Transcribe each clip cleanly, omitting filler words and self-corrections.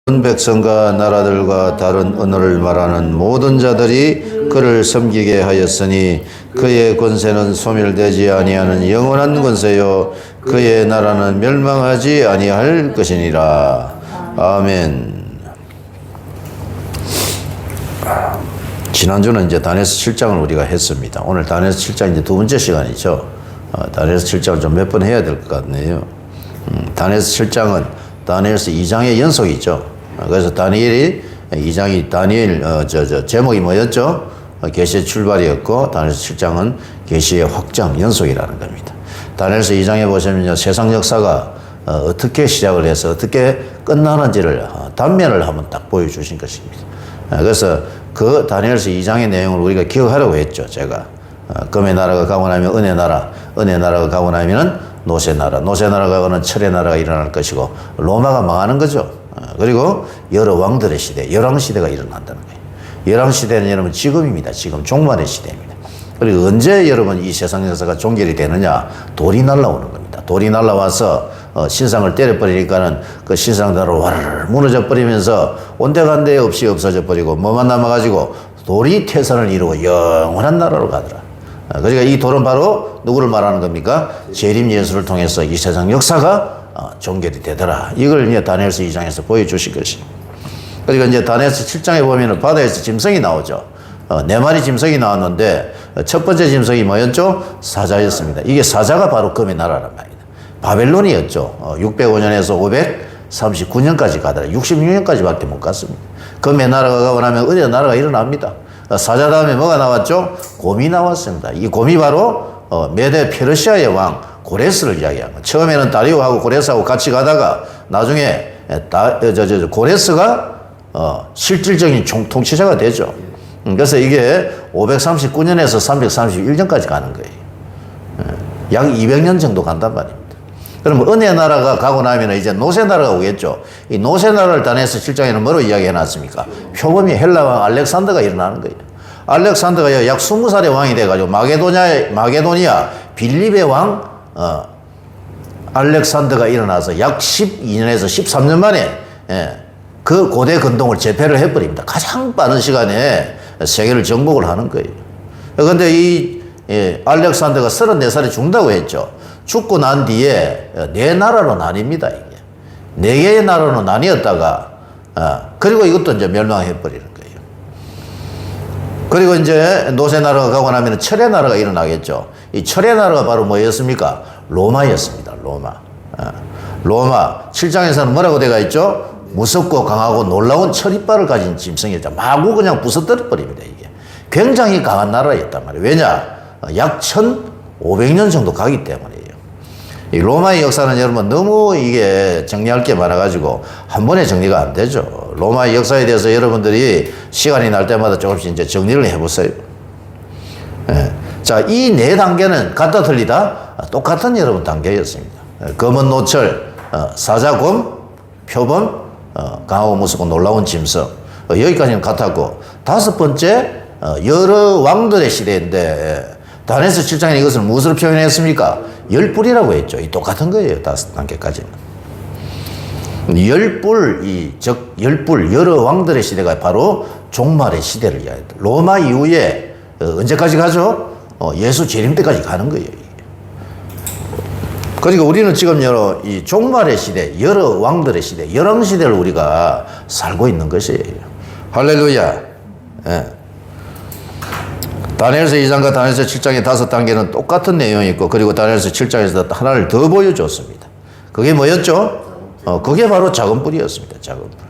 모든 백성과 나라들과 다른 언어를 말하는 모든 자들이 그를 섬기게 하였으니 그의 권세는 소멸되지 아니하는 영원한 권세요 그의 나라는 멸망하지 아니할 것이니라. 아멘. 지난주는 이제 다니엘서 7장을 우리가 했습니다. 오늘 다니엘서 7장 이제 두 번째 시간이죠. 다니엘서 7장을 좀 몇 번 해야 될 것 같네요. 다니엘서 7장은 다니엘서 2장의 연속이죠. 그래서 다니엘이 2장이 다니엘 제목이 뭐였죠? 계시의 출발이었고 다니엘서 7장은 계시의 확장 연속이라는 겁니다. 다니엘서 2장에 보시면요, 세상 역사가 어떻게 시작을 해서 어떻게 끝나는지를 단면을 한번 딱 보여주신 것입니다. 그래서 그 다니엘서 2장의 내용을 우리가 기억하려고 했죠. 제가 금의 나라가 가고 나면 은혜 나라가 가고 나면은 노새 나라가 가고는 철의 나라가 일어날 것이고 로마가 망하는 거죠. 그리고 여러 왕들의 시대, 열왕시대가 일어난다는 거예요. 열왕시대는 여러분 지금입니다. 지금 종말의 시대입니다. 그리고 언제 여러분 이 세상 역사가 종결이 되느냐? 돌이 날라오는 겁니다. 돌이 날라와서 신상을 때려버리니까는 그 신상대로 와르르 무너져 버리면서 온데간데 없이 없어져 버리고 뭐만 남아가지고 돌이 태산을 이루고 영원한 나라로 가더라. 그러니까 이 돌은 바로 누구를 말하는 겁니까? 재림 예수를 통해서 이 세상 역사가 종결이 되더라. 이걸 이제 다니엘서 2장에서 보여주신 것입니다. 그러니까 이제 다니엘서 7장에 보면은 바다에서 짐승이 나오죠. 네 마리 짐승이 나왔는데 첫 번째 짐승이 뭐였죠? 사자였습니다. 이게 사자가 바로 금의 나라란 말입니다. 바벨론이었죠. 605년에서 539년까지 가더라. 66년까지밖에 못 갔습니다. 금의 나라가 가고 나면 은혜의 나라가 일어납니다. 사자 다음에 뭐가 나왔죠? 곰이 나왔습니다. 이 곰이 바로 메데 페르시아의 왕 고레스를 이야기한 거예요. 처음에는 다리오하고 고레스하고 같이 가다가 나중에 고레스가 실질적인 통치자가 되죠. 그래서 이게 539년에서 331년까지 가는 거예요. 약 200년 정도 간단 말입니다. 그러면 은혜 나라가 가고 나면 이제 노새 나라가 오겠죠. 이 노새 나라를 다니엘서 7장에는 뭐로 이야기해 놨습니까? 표범이 헬라 왕 알렉산더가 일어나는 거예요. 알렉산더가 약 20살의 왕이 돼가지고 마게도니아 빌립의 왕 알렉산더가 일어나서 약 12년에서 13년 만에 그 고대 근동을 제패를 해버립니다. 가장 빠른 시간에 세계를 정복을 하는 거예요. 그런데 이 알렉산더가 34살에 죽는다고 했죠. 죽고 난 뒤에 네 나라로 나뉩니다. 이게 네 개의 나라로 나뉘었다가 그리고 이것도 이제 멸망해버리는 거예요. 그리고 이제 노새 나라가 가고 나면 철의 나라가 일어나겠죠. 이 철의 나라가 바로 뭐였습니까? 로마였습니다. 로마 7장에서는 뭐라고 되어 있죠? 무섭고 강하고 놀라운 철이빨을 가진 짐승이었죠. 마구 그냥 부서뜨려 버립니다. 이게 굉장히 강한 나라였단 말이에요. 왜냐? 약 1500년 정도 가기 때문이에요. 이 로마의 역사는 여러분 너무 이게 정리할 게 많아가지고 한 번에 정리가 안 되죠. 로마의 역사에 대해서 여러분들이 시간이 날 때마다 조금씩 이제 정리를 해보세요. 자, 이 네 단계는 같다 틀리다? 똑같은 여러분 단계였습니다. 검은 노철, 사자곰, 표범, 강하고 무섭고 놀라운 짐승. 여기까지는 같았고, 다섯 번째, 여러 왕들의 시대인데, 다니엘서 7장에 이것을 무엇으로 표현했습니까? 열불이라고 했죠. 이 똑같은 거예요. 다섯 단계까지는. 열불, 여러 왕들의 시대가 바로 종말의 시대를 이야기합니다. 로마 이후에, 언제까지 가죠? 예수 재림 때까지 가는 거예요. 그러니까 우리는 지금 이 종말의 시대, 여러 왕들의 시대, 열왕 시대를 우리가 살고 있는 것이에요. 할렐루야. 예. 다니엘서 2장과 다니엘서 7장의 다섯 단계는 똑같은 내용이 있고, 그리고 다니엘서 7장에서 하나를 더 보여줬습니다. 그게 뭐였죠? 그게 바로 작은 뿔이었습니다. 작은 뿔.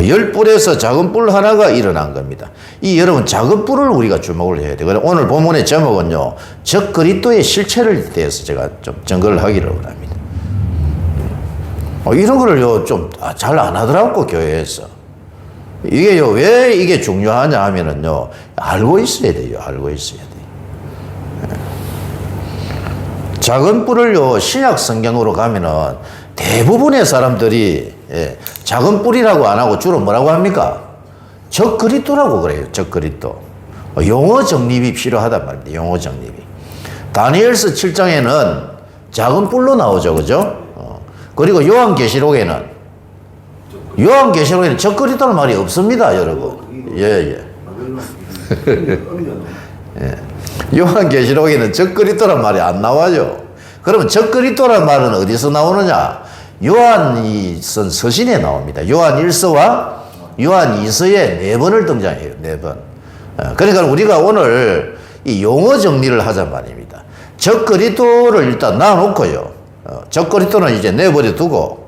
열 뿔에서 작은 뿔 하나가 일어난 겁니다. 이 여러분 작은 뿔을 우리가 주목을 해야 돼요. 오늘 본문의 제목은요, 적 그리스도의 실체를 대해서 제가 좀 증거를 하기를 원합니다. 이런 거를요 좀 잘 안 하더라고 교회에서. 이게요 왜 이게 중요하냐 하면은요 알고 있어야 돼요. 알고 있어야 돼요. 작은 뿔을요 신약 성경으로 가면은 대부분의 사람들이 작은 뿔이라고 안 하고 주로 뭐라고 합니까? 적 그리스도라고 그래요. 적 그리스도. 용어 정립이 필요하단 말입니다. 용어 정립이. 다니엘서 7장에는 작은 뿔로 나오죠. 그죠? 그리고 요한계시록에는 요한계시록에는 적그리스도는 말이 없습니다, 여러분. 예. 예. 요한계시록에는 적그리스도란 말이 안 나와요. 그러면 적그리스도란 말은 어디서 나오느냐? 요한이 쓴 서신에 나옵니다. 요한 1서와 요한 2서에 4번을 등장해요. 4번. 그러니까 우리가 오늘 이 용어 정리를 하자 말입니다. 적그리스도를 일단 놔놓고요. 적그리스도는 이제 내버려 두고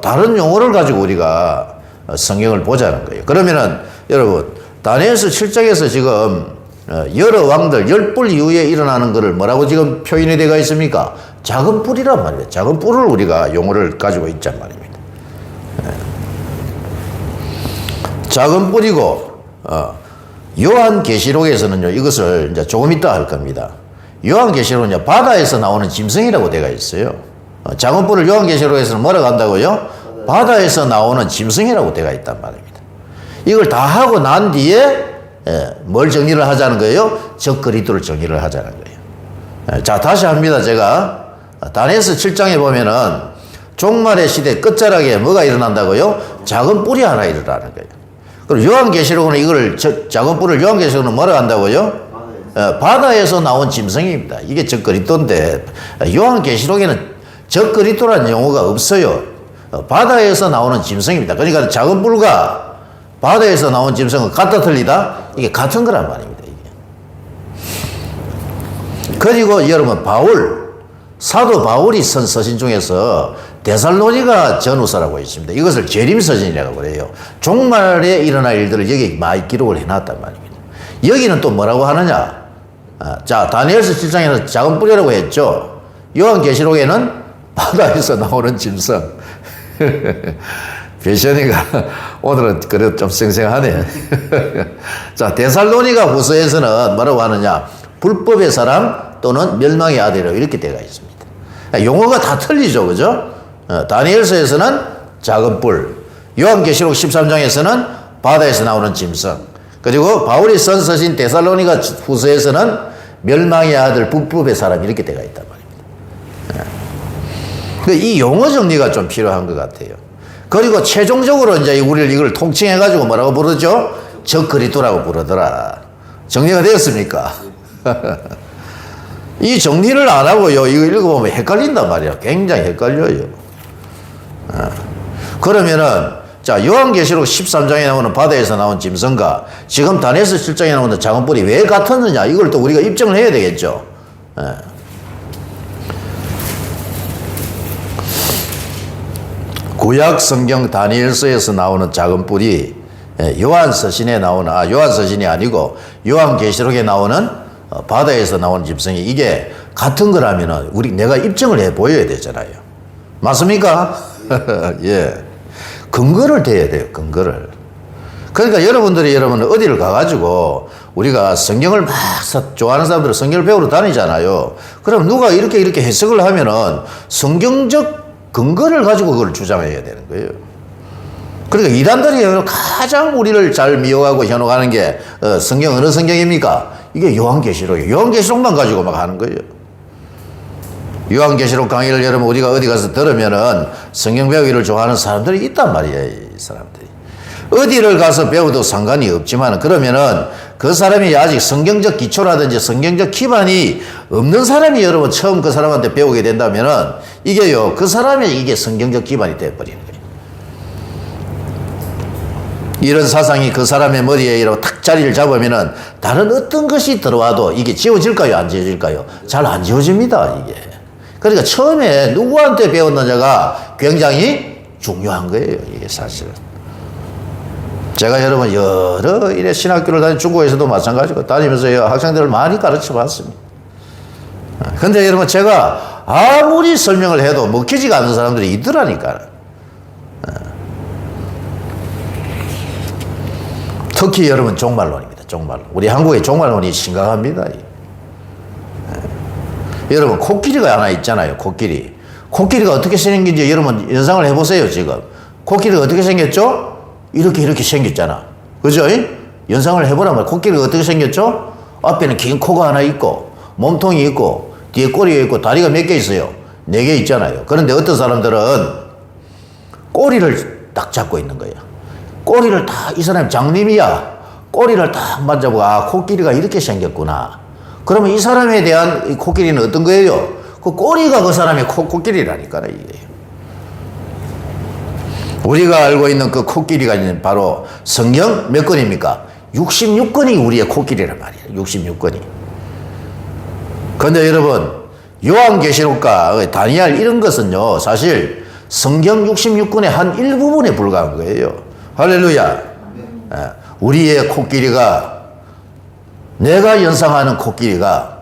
다른 용어를 가지고 우리가 성경을 보자는 거예요. 그러면은 여러분 다니엘서 7장에서 지금 여러 왕들 10뿔 이후에 일어나는 것을 뭐라고 지금 표현이 되어 있습니까? 작은 뿔이란 말이에요. 작은 뿔을 우리가 용어를 가지고 있단 말입니다. 작은 뿔이고 요한계시록에서는요 이것을 이제 조금 이따 할 겁니다. 요한계시록은 바다에서 나오는 짐승이라고 되어 있어요. 작은 뿔을 요한계시록에서는 뭐라고 한다고요? 바다에서 나오는 짐승이라고 되어 있단 말입니다. 이걸 다 하고 난 뒤에 뭘 정리를 하자는 거예요? 적그리스도를 정리를 하자는 거예요. 자, 다시 합니다. 제가 다니엘서 7장에 보면은 종말의 시대 끝자락에 뭐가 일어난다고요? 작은 뿔이 하나 일어나는 거예요. 그럼 요한계시록은 이걸 작은 뿔을 요한계시록은 뭐라고 한다고요? 바다에서 나온 짐승입니다. 이게 적그리스도인데 요한계시록에는 적그리스도라는 용어가 없어요. 바다에서 나오는 짐승입니다. 그러니까 작은 뿔과 바다에서 나온 짐승은 같다 틀리다? 이게 같은 거란 말입니다. 이게. 그리고 여러분 사도 바울이 쓴 서신 중에서 데살로니가 전후서라고 있습니다. 이것을 재림서신이라고 그래요. 종말에 일어날 일들을 여기 많이 기록을 해놨단 말입니다. 여기는 또 뭐라고 하느냐? 자, 다니엘서 7장에는 작은 뿔이라고 했죠. 요한계시록에는 바다에서 나오는 짐승. 배션이가 오늘은 그래도 좀 생생하네. 자, 데살로니가 후서에서는 뭐라고 하느냐? 불법의 사람 또는 멸망의 아들이라고 이렇게 되어 있습니다. 용어가 다 틀리죠, 그죠? 다니엘서에서는 작은 뿔, 요한계시록 13장에서는 바다에서 나오는 짐승, 그리고 바울이 쓴 서신 데살로니가 후서에서는 멸망의 아들, 불법의 사람 이렇게 되어 있단 말입니다. 이 용어 정리가 좀 필요한 것 같아요. 그리고 최종적으로 이제 우리를 이걸 통칭해가지고 뭐라고 부르죠? 적그리스도라고 부르더라. 정리가 되었습니까? 이 정리를 안 하고요. 이거 읽어보면 헷갈린단 말이야. 굉장히 헷갈려요. 그러면은, 자, 요한계시록 13장에 나오는 바다에서 나온 짐승과 지금 다니엘서 7장에 나오는 작은 뿔이 왜 같았느냐? 이걸 또 우리가 입증을 해야 되겠죠. 구약 성경 다니엘서에서 나오는 작은 뿔이 요한서신에 나오는, 요한서신이 아니고 요한계시록에 나오는 바다에서 나오는 짐승이 이게 같은 거라면은 내가 입증을 해 보여야 되잖아요. 맞습니까? 예. 근거를 대야 돼요, 근거를. 그러니까 여러분들이 어디를 가가지고 우리가 성경을 막 좋아하는 사람들은 성경을 배우러 다니잖아요. 그럼 누가 이렇게 해석을 하면은 성경적 근거를 가지고 그걸 주장해야 되는 거예요. 그러니까 이단들이 가장 우리를 잘 미워하고 현혹하는 게 성경 어느 성경입니까? 이게 요한계시록이에요. 요한계시록만 가지고 막 하는 거예요. 요한계시록 강의를 여러분 우리가 어디 가서 들으면은 성경 배우기를 좋아하는 사람들이 있단 말이에요. 이 사람들이. 어디를 가서 배워도 상관이 없지만 그러면은 그 사람이 아직 성경적 기초라든지 성경적 기반이 없는 사람이 여러분 처음 그 사람한테 배우게 된다면은 이게요, 그 사람이 이게 성경적 기반이 되어버리는 거예요. 이런 사상이 그 사람의 머리에 이렇게 탁 자리를 잡으면은 다른 어떤 것이 들어와도 이게 지워질까요? 안 지워질까요? 잘 안 지워집니다, 이게. 그러니까 처음에 누구한테 배웠느냐가 굉장히 중요한 거예요, 이게 사실은. 제가 여러분 여러 일의 신학교를 다닌 중국에서도 마찬가지고 다니면서 학생들을 많이 가르쳐 봤습니다. 근데 여러분 제가 아무리 설명을 해도 먹히지가 않는 사람들이 있더라니까. 특히 여러분 종말론입니다. 종말론. 우리 한국의 종말론이 심각합니다. 여러분 코끼리가 하나 있잖아요. 코끼리가 어떻게 생긴지 여러분 연상을 해보세요. 지금 코끼리가 어떻게 생겼죠? 이렇게 생겼잖아. 그죠? 연상을 해보라면 코끼리가 어떻게 생겼죠? 앞에는 긴 코가 하나 있고 몸통이 있고 뒤에 꼬리가 있고 다리가 몇 개 있어요? 4개 있잖아요. 그런데 어떤 사람들은 꼬리를 딱 잡고 있는 거야. 꼬리를 다, 이 사람이 장님이야. 꼬리를 딱 만져보고, 아, 코끼리가 이렇게 생겼구나. 그러면 이 사람에 대한 이 코끼리는 어떤 거예요? 그 꼬리가 그 사람의 코끼리라니까, 이게. 우리가 알고 있는 그 코끼리가 바로 성경 몇 권입니까? 66권이 우리의 코끼리란 말이에요. 66권이. 그런데 여러분, 요한계시록과 다니엘 이런 것은요, 사실 성경 66권의 한 일부분에 불과한 거예요. 할렐루야. 우리의 코끼리가, 내가 연상하는 코끼리가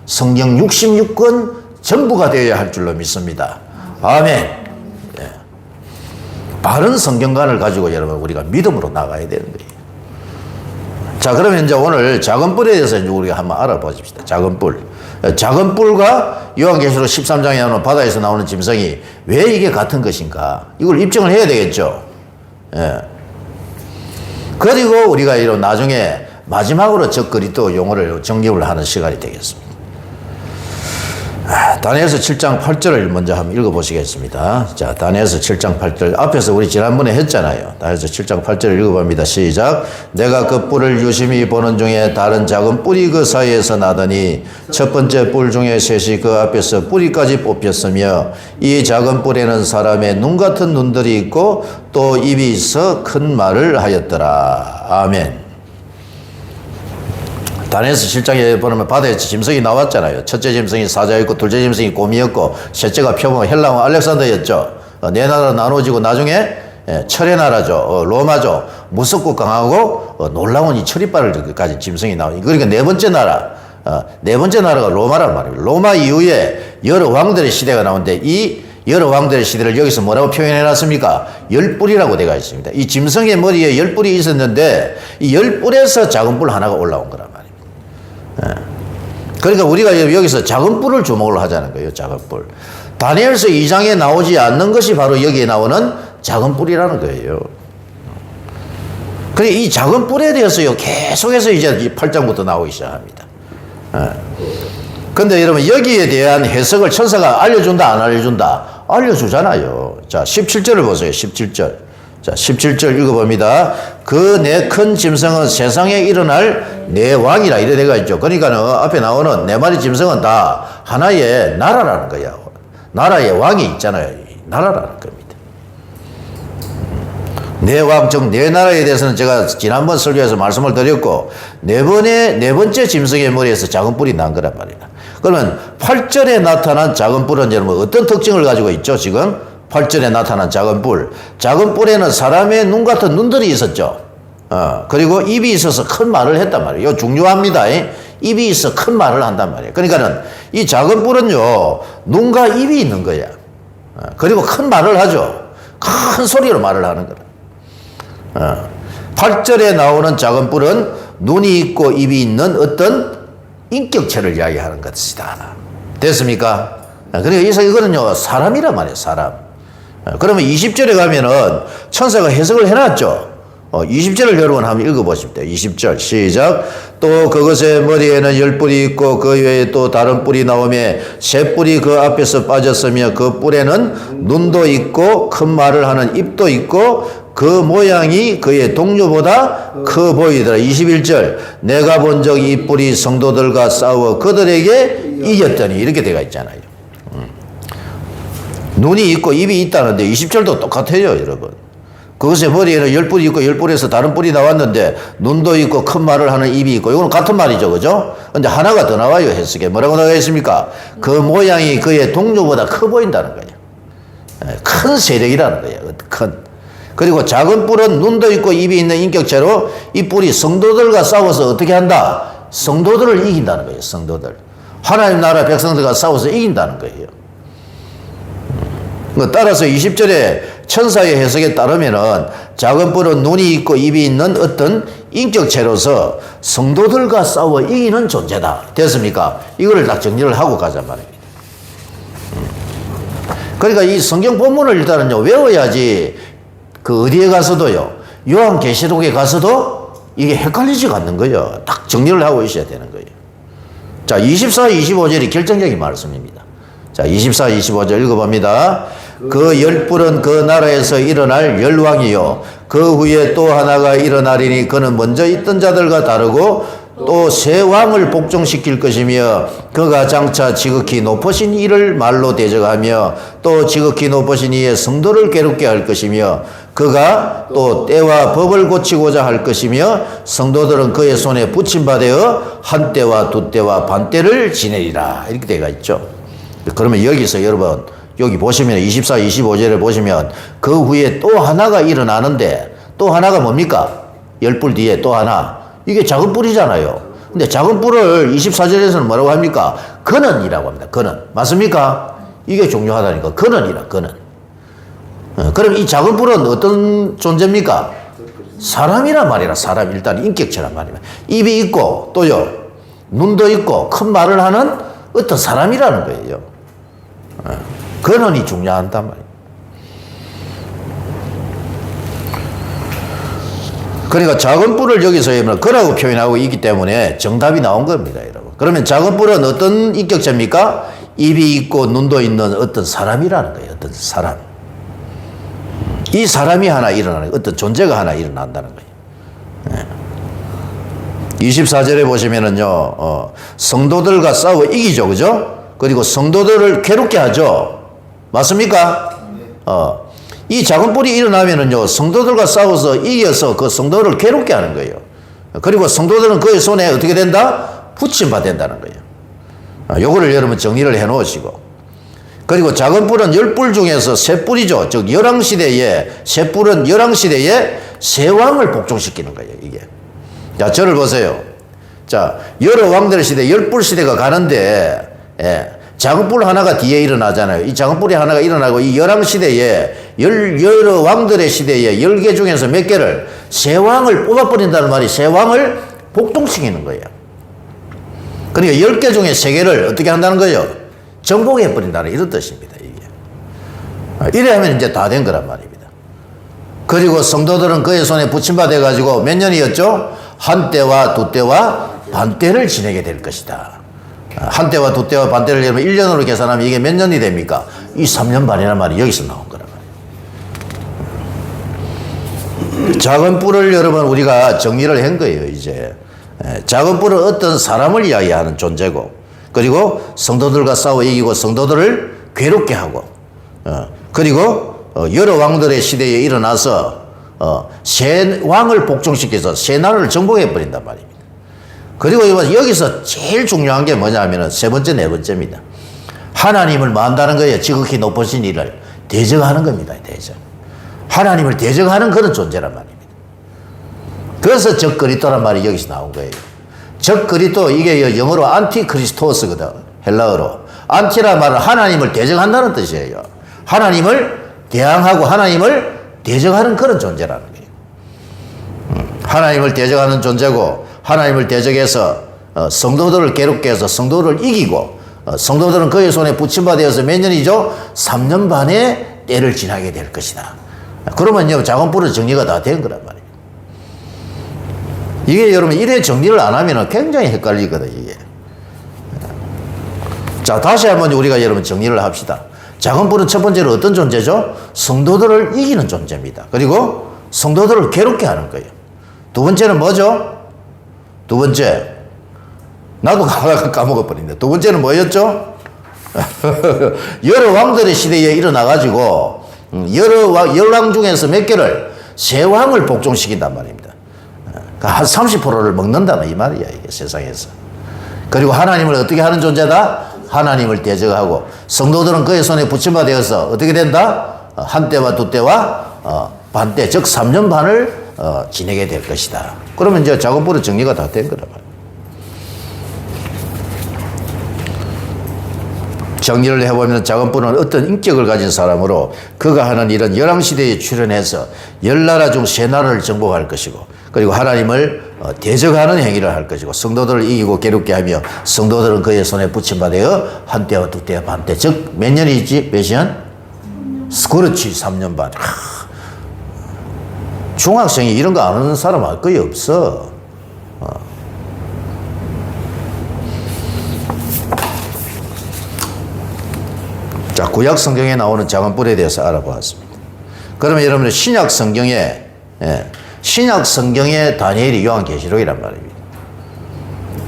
성경 66권 전부가 되어야 할 줄로 믿습니다. 아멘. 바른 성경관을 가지고 여러분 우리가 믿음으로 나가야 되는 거예요. 자, 그러면 이제 오늘 작은 뿔에 대해서 이제 우리가 한번 알아보십시다. 작은 뿔. 작은 뿔과 요한계시록 13장에 나오는 바다에서 나오는 짐승이 왜 이게 같은 것인가? 이걸 입증을 해야 되겠죠. 예. 그리고 우리가 이런 나중에 마지막으로 적그리스도 용어를 정립을 하는 시간이 되겠습니다. 다니엘서 7장 8절을 먼저 한번 읽어보시겠습니다. 자, 다니엘서 7장 8절. 앞에서 우리 지난번에 했잖아요. 다니엘서 7장 8절을 읽어봅니다. 시작. 내가 그 뿔을 유심히 보는 중에 다른 작은 뿔이 그 사이에서 나더니 첫 번째 뿔 중에 셋이 그 앞에서 뿌리까지 뽑혔으며 이 작은 뿔에는 사람의 눈 같은 눈들이 있고 또 입이 있어 큰 말을 하였더라. 아멘. 다니엘서 7장에 보면 바다에서 짐승이 나왔잖아요. 첫째 짐승이 사자였고 둘째 짐승이 곰이었고 셋째가 표범 헬라왕 알렉산더였죠. 네 나라 나눠지고 나중에 철의 나라죠. 로마죠. 무섭고 강하고 놀라운 이 철이빨을 가진 짐승이 나오니 그러니까 네 번째 나라가 로마란 말입니다. 로마 이후에 여러 왕들의 시대가 나오는데 이 여러 왕들의 시대를 여기서 뭐라고 표현해 놨습니까? 열뿔이라고 되어 있습니다. 이 짐승의 머리에 열뿔이 있었는데 이 열뿔에서 작은 뿔 하나가 올라온 거란 말입니다. 그러니까 우리가 여기서 작은 뿔을 주목을 하자는 거예요. 작은 뿔. 다니엘서 2장에 나오지 않는 것이 바로 여기에 나오는 작은 뿔이라는 거예요. 그래, 이 작은 뿔에 대해서요, 계속해서 이제 8장부터 나오기 시작합니다. 근데 여러분, 여기에 대한 해석을 천사가 알려준다, 안 알려준다? 알려주잖아요. 자, 17절을 보세요. 17절. 자, 17절 읽어봅니다. 그 네 큰 짐승은 세상에 일어날 네 왕이라 이래 되어 있죠. 그러니까는 앞에 나오는 네 마리 짐승은 다 하나의 나라라는 거야. 나라의 왕이 있잖아요. 나라라는 겁니다. 네 왕, 즉, 네 나라에 대해서는 제가 지난번 설교에서 말씀을 드렸고, 네 번째 짐승의 머리에서 작은 뿔이 난 거란 말이다. 그러면 8절에 나타난 작은 뿔은 여러분 어떤 특징을 가지고 있죠, 지금? 8절에 나타난 작은 뿔. 작은 뿔에는 사람의 눈 같은 눈들이 있었죠. 그리고 입이 있어서 큰 말을 했단 말이에요. 이거 중요합니다. 입이 있어 큰 말을 한단 말이에요. 그러니까는 이 작은 뿔은요, 눈과 입이 있는 거야. 그리고 큰 말을 하죠. 큰 소리로 말을 하는 거라. 8절에 나오는 작은 뿔은 눈이 있고 입이 있는 어떤 인격체를 이야기하는 것이다. 됐습니까? 그러니까 이거는요, 사람이란 말이에요, 사람. 그러면 20절에 가면은 천사가 해석을 해놨죠. 20절을 여러분 한번 읽어보십시오. 20절 시작. 또 그것의 머리에는 열 뿔이 있고 그 외에 또 다른 뿔이 나오며 세 뿔이 그 앞에서 빠졌으며 그 뿔에는 눈도 있고 큰 말을 하는 입도 있고 그 모양이 그의 동료보다 커 보이더라. 21절. 내가 본 적 이 뿔이 성도들과 싸워 그들에게 이겼더니 이렇게 되어 있잖아요. 눈이 있고 입이 있다는데 20절도 똑같아요, 여러분. 그것의 머리에는 열 뿔이 있고 열 뿔에서 다른 뿔이 나왔는데 눈도 있고 큰 말을 하는 입이 있고 이거는 같은 말이죠, 그죠? 근데 하나가 더 나와요, 해석에. 뭐라고 나와 있습니까? 그 모양이 그의 동료보다 커 보인다는 거예요. 큰 세력이라는 거예요, 큰. 그리고 작은 뿔은 눈도 있고 입이 있는 인격체로 이 뿔이 성도들과 싸워서 어떻게 한다? 성도들을 이긴다는 거예요, 성도들. 하나님 나라 백성들과 싸워서 이긴다는 거예요. 따라서 20절에 천사의 해석에 따르면은 작은 뿔은 눈이 있고 입이 있는 어떤 인격체로서 성도들과 싸워 이기는 존재다. 됐습니까? 이거를 딱 정리를 하고 가자 말입니다. 그러니까 이 성경 본문을 일단은요, 외워야지 그 어디에 가서도요, 요한계시록에 가서도 이게 헷갈리지가 않는 거예요. 딱 정리를 하고 있어야 되는 거예요. 자, 24, 25절이 결정적인 말씀입니다. 자, 24, 25절 읽어봅니다. 그 열불은 그 나라에서 일어날 열왕이요 그 후에 또 하나가 일어나리니 그는 먼저 있던 자들과 다르고 또 새 왕을 복종시킬 것이며 그가 장차 지극히 높으신 이를 말로 대적하며 또 지극히 높으신 이의 성도를 괴롭게 할 것이며 그가 또 때와 법을 고치고자 할 것이며 성도들은 그의 손에 붙임받아 한 때와 두 때와 반 때를 지내리라 이렇게 되어 있죠. 그러면 여기서 여러분 여기 보시면 24, 25절에 보시면 그 후에 또 하나가 일어나는데 또 하나가 뭡니까? 열불 뒤에 또 하나. 이게 작은 뿔이잖아요. 근데 작은 뿔을 24절에서는 뭐라고 합니까? 근원이라고 합니다. 근원. 맞습니까? 이게 중요하다니까. 근원이라, 근원. 그럼 이 작은 뿔은 어떤 존재입니까? 사람이란 말이라, 사람. 일단 인격체란 말입니다. 입이 있고, 또요, 눈도 있고, 큰 말을 하는 어떤 사람이라는 거예요. 근원이 중요하단 말이에요. 그러니까 작은 뿔을 여기서 그라고 표현하고 있기 때문에 정답이 나온 겁니다, 여러분. 그러면 작은 뿔은 어떤 인격체입니까? 입이 있고 눈도 있는 어떤 사람이라는 거예요. 어떤 사람. 이 사람이 하나 일어나는 거예요. 어떤 존재가 하나 일어난다는 거예요. 24절에 보시면은요, 성도들과 싸워 이기죠, 그죠? 그리고 성도들을 괴롭게 하죠. 맞습니까? 이 작은 뿔이 일어나면은요, 성도들과 싸워서 이겨서 그 성도를 괴롭게 하는 거예요. 그리고 성도들은 그의 손에 어떻게 된다? 붙임받는다는 거예요. 요거를 여러분 정리를 해 놓으시고. 그리고 작은 뿔은 10뿔 중에서 세 뿔이죠. 즉, 열왕시대에, 세 뿔은 열왕시대에 세 왕을 복종시키는 거예요, 이게. 자, 저를 보세요. 자, 여러 왕들 시대, 10뿔 시대가 가는데, 작은 뿔 하나가 뒤에 일어나잖아요. 이 작은 뿔이 하나가 일어나고 이 열왕 시대에 여러 왕들의 시대에 10개 중에서 몇 개를 세 왕을 뽑아버린다는 말이 세 왕을 복종시키는 거예요. 그러니까 10개 중에 3개를 어떻게 한다는 거예요? 정복해버린다는 이런 뜻입니다. 이게. 이래 하면 이제 다 된 거란 말입니다. 그리고 성도들은 그의 손에 붙임받아가지고 몇 년이었죠? 한 때와 두 때와 반 때를 지내게 될 것이다. 한 때와 두 때와 반 때를 여러분 1년으로 계산하면 이게 몇 년이 됩니까? 이 3년 반이라는 말이 여기서 나온 거란 말이에요. 작은 뿔을 여러분 우리가 정리를 한 거예요, 이제. 작은 뿔은 어떤 사람을 이야기하는 존재고, 그리고 성도들과 싸워 이기고 성도들을 괴롭게 하고, 그리고 여러 왕들의 시대에 일어나서 세 왕을 복종시켜서 세 나라를 정복해버린단 말입니다. 그리고 여기서 제일 중요한 게 뭐냐면은 세 번째, 네 번째입니다. 하나님을 뭐 한다는 거예요? 지극히 높으신 이를 대적하는 겁니다, 대적. 하나님을 대적하는 그런 존재란 말입니다. 그래서 적그리스도란 말이 여기서 나온 거예요. 적그리스도, 이게 영어로 안티크리스토스거든, 헬라어로. 안티란 말은 하나님을 대적한다는 뜻이에요. 하나님을 대항하고 하나님을 대적하는 그런 존재라는 거예요. 하나님을 대적하는 존재고, 하나님을 대적해서 성도들을 괴롭게 해서 성도를 이기고, 성도들은 그의 손에 붙임받아서 몇 년이죠? 3년 반의 때를 지나게 될 것이다. 그러면요, 작은 뿔은 정리가 다 된 거란 말이에요. 이게 여러분 이래 정리를 안 하면 굉장히 헷갈리거든, 이게. 자, 다시 한번 우리가 여러분 정리를 합시다. 작은 뿔은 첫 번째로 어떤 존재죠? 성도들을 이기는 존재입니다. 그리고 성도들을 괴롭게 하는 거예요. 두 번째는 뭐죠? 두 번째, 나도 까먹어버린다. 두 번째는 뭐였죠? 여러 왕들의 시대에 일어나가지고 열왕 중에서 몇 개를 세 왕을 복종시킨단 말입니다. 한 30%를 먹는다는 이 말이야, 이게 세상에서. 그리고 하나님을 어떻게 하는 존재다? 하나님을 대적하고 성도들은 그의 손에 붙임받아서 어떻게 된다? 한 때와 두 때와 반 때, 즉 3년 반을 지내게 될 것이다. 그러면 이제 작은 뿔은 정리가 다 된 거란 말이에요. 정리를 해보면 작은 뿔은 어떤 인격을 가진 사람으로 그가 하는 일은 열왕시대에 출현해서 10나라 중 3나라를 정복할 것이고, 그리고 하나님을 대적하는 행위를 할 것이고, 성도들을 이기고 괴롭게 하며 성도들은 그의 손에 붙임받아 한 때와 두 때와 반 때, 즉 몇 년이지? 몇 년? 그렇지, 3년 반. 중학생이 이런 거 아는 사람 거의 없어. 자, 구약 성경에 나오는 작은 뿔에 대해서 알아보았습니다. 그러면 여러분들 신약 성경에 다니엘이 요한계시록이란 말입니다.